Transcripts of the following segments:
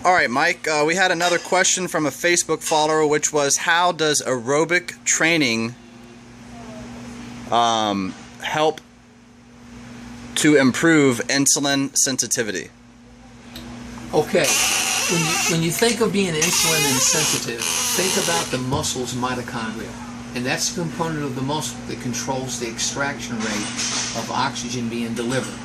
All right, Mike, we had another question from a Facebook follower, which was, how does aerobic training help to improve insulin sensitivity? Okay, when you think of being insulin insensitive, think about the muscle's mitochondria. And that's the component of the muscle that controls the extraction rate of oxygen being delivered.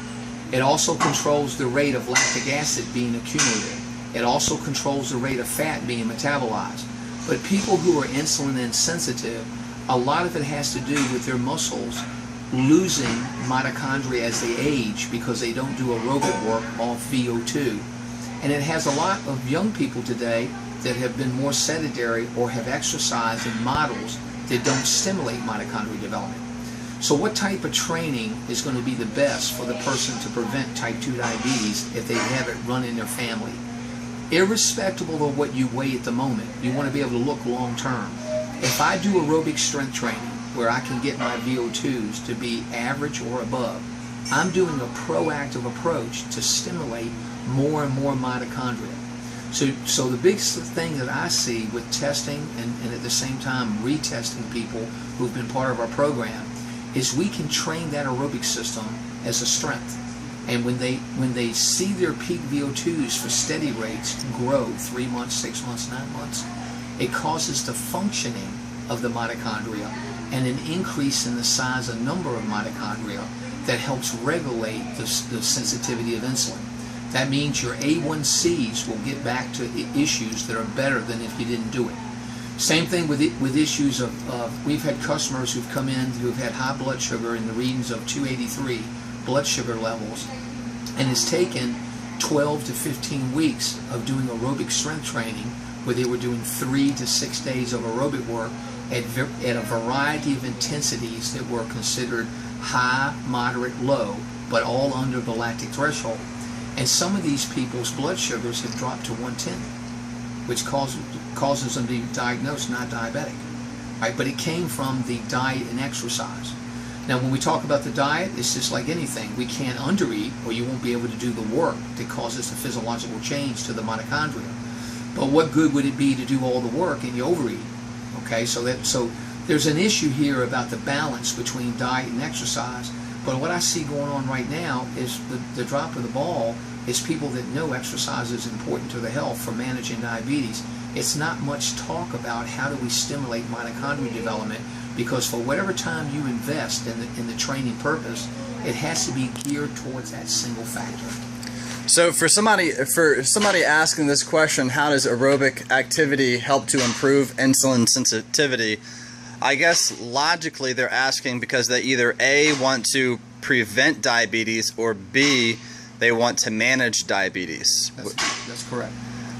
It also controls the rate of lactic acid being accumulated. It also controls the rate of fat being metabolized. But people who are insulin insensitive, a lot of it has to do with their muscles losing mitochondria as they age because they don't do aerobic work off VO2. And it has a lot of young people today that have been more sedentary or have exercised in models that don't stimulate mitochondrial development. So what type of training is going to be the best for the person to prevent type 2 diabetes if they have it run in their family? Irrespective of what you weigh at the moment, you want to be able to look long term. If I do aerobic strength training where I can get my VO2s to be average or above, I'm doing a proactive approach to stimulate more and more mitochondria. So the big thing that I see with testing and at the same time retesting people who've been part of our program is we can train that aerobic system as a strength. And when they see their peak VO2s for steady rates grow 3 months, 6 months, 9 months, it causes the functioning of the mitochondria and an increase in the size and number of mitochondria that helps regulate the sensitivity of insulin. That means your A1Cs will get back to issues that are better than if you didn't do it. Same thing with issues of we've had customers who've come in who've had high blood sugar in the readings of 283 blood sugar levels, and it's taken 12 to 15 weeks of doing aerobic strength training where they were doing 3 to 6 days of aerobic work at a variety of intensities that were considered high, moderate, low, but all under the lactic threshold. And some of these people's blood sugars have dropped to 110, which causes them to be diagnosed not diabetic. Right? But it came from the diet and exercise. Now when we talk about the diet, it's just like anything. We can't undereat or you won't be able to do the work that causes a physiological change to the mitochondria. But what good would it be to do all the work and you overeat? Okay, so there's an issue here about the balance between diet and exercise. But what I see going on right now is the drop of the ball is people that know exercise is important to the health for managing diabetes. It's not much talk about how do we stimulate mitochondrial development, because for whatever time you invest in the training purpose, it has to be geared towards that single factor. So for somebody asking this question, how does aerobic activity help to improve insulin sensitivity? I guess logically they're asking because they either A, want to prevent diabetes, or B, they want to manage diabetes. That's correct.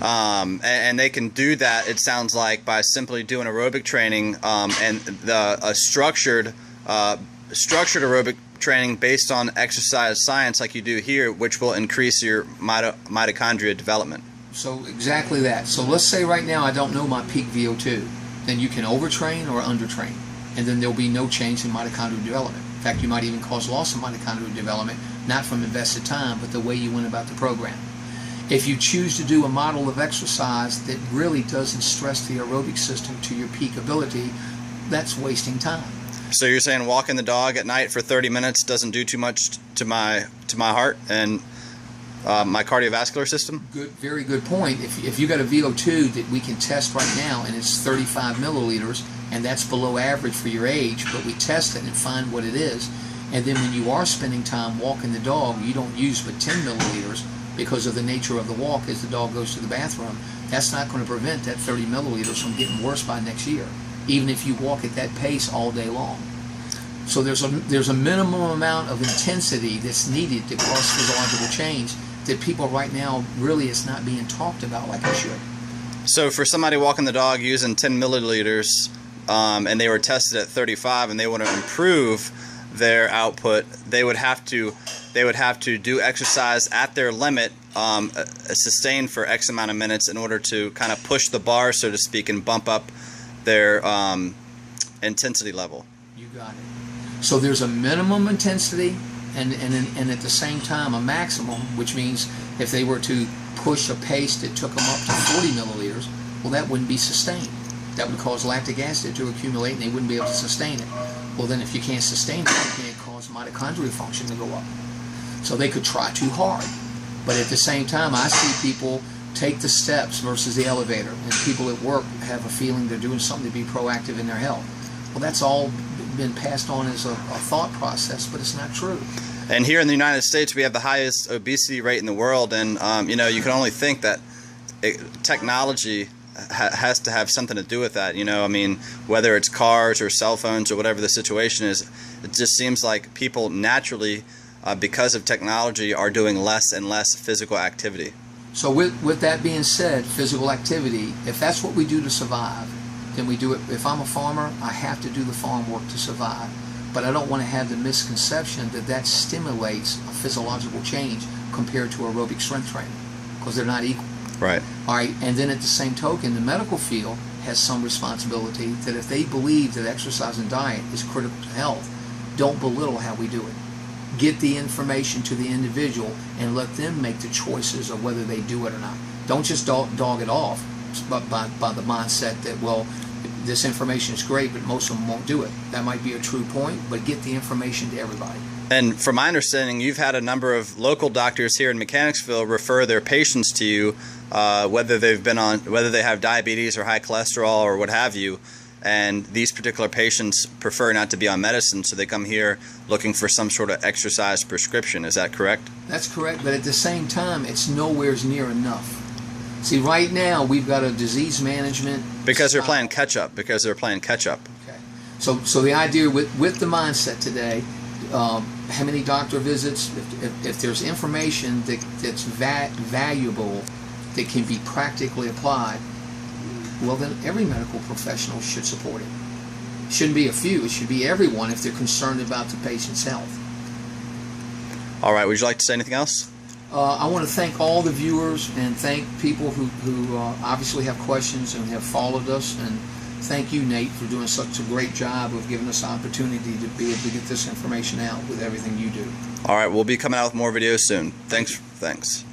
And they can do that, it sounds like, by simply doing aerobic training and a structured aerobic training based on exercise science like you do here, which will increase your mitochondria development. So exactly that. So let's say right now I don't know my peak VO2. Then you can overtrain or undertrain, and then there'll be no change in mitochondrial development. In fact, you might even cause loss of mitochondrial development, not from invested time, but the way you went about the program. If you choose to do a model of exercise that really doesn't stress the aerobic system to your peak ability, that's wasting time. So you're saying walking the dog at night for 30 minutes doesn't do too much to my heart and my cardiovascular system? Good, very good point. If you got a VO2 that we can test right now and it's 35 milliliters, and that's below average for your age, but we test it and find what it is, and then when you are spending time walking the dog, you don't use but 10 milliliters because of the nature of the walk as the dog goes to the bathroom, that's not going to prevent that 30 milliliters from getting worse by next year, even if you walk at that pace all day long. So there's a minimum amount of intensity that's needed to cause physiological change that people right now really is not being talked about like it should. So for somebody walking the dog using 10 milliliters and they were tested at 35 and they want to improve their output, they would have to do exercise at their limit, sustained for X amount of minutes in order to kind of push the bar, so to speak, and bump up their intensity level. You got it. So there's a minimum intensity and at the same time a maximum, which means if they were to push a pace that took them up to 40 milliliters, well, that wouldn't be sustained. That would cause lactic acid to accumulate and they wouldn't be able to sustain it. Well, then if you can't sustain it, you can't cause mitochondrial function to go up. So they could try too hard. But at the same time, I see people take the steps versus the elevator, and people at work have a feeling they're doing something to be proactive in their health. Well, that's all been passed on as a thought process, but it's not true. And here in the United States, we have the highest obesity rate in the world, and you know, you can only think that technology has to have something to do with that. You know, I mean, whether it's cars or cell phones or whatever the situation is, it just seems like people naturally, because of technology, are doing less and less physical activity. So with that being said, physical activity, if that's what we do to survive, then we do it. If I'm a farmer, I have to do the farm work to survive. But I don't want to have the misconception that that stimulates a physiological change compared to aerobic strength training, because they're not equal. Right. All right. And then at the same token, the medical field has some responsibility that if they believe that exercise and diet is critical to health, don't belittle how we do it. Get the information to the individual and let them make the choices of whether they do it or not. Don't just dog it off by the mindset that, well, this information is great, but most of them won't do it. That might be a true point, but get the information to everybody. And from my understanding, you've had a number of local doctors here in Mechanicsville refer their patients to you, whether they have diabetes or high cholesterol or what have you. And these particular patients prefer not to be on medicine, so they come here looking for some sort of exercise prescription. Is that correct? That's correct, but at the same time, it's nowhere near enough. See, right now, we've got a disease management... Because they're playing catch-up. Because they're playing catch-up. Okay. So the idea with the mindset today, how many doctor visits, if there's information that's valuable, that can be practically applied, well, then every medical professional should support it. It shouldn't be a few. It should be everyone if they're concerned about the patient's health. All right. Would you like to say anything else? I want to thank all the viewers and thank people who obviously have questions and have followed us. And thank you, Nate, for doing such a great job of giving us the opportunity to be able to get this information out with everything you do. All right. We'll be coming out with more videos soon. Thanks.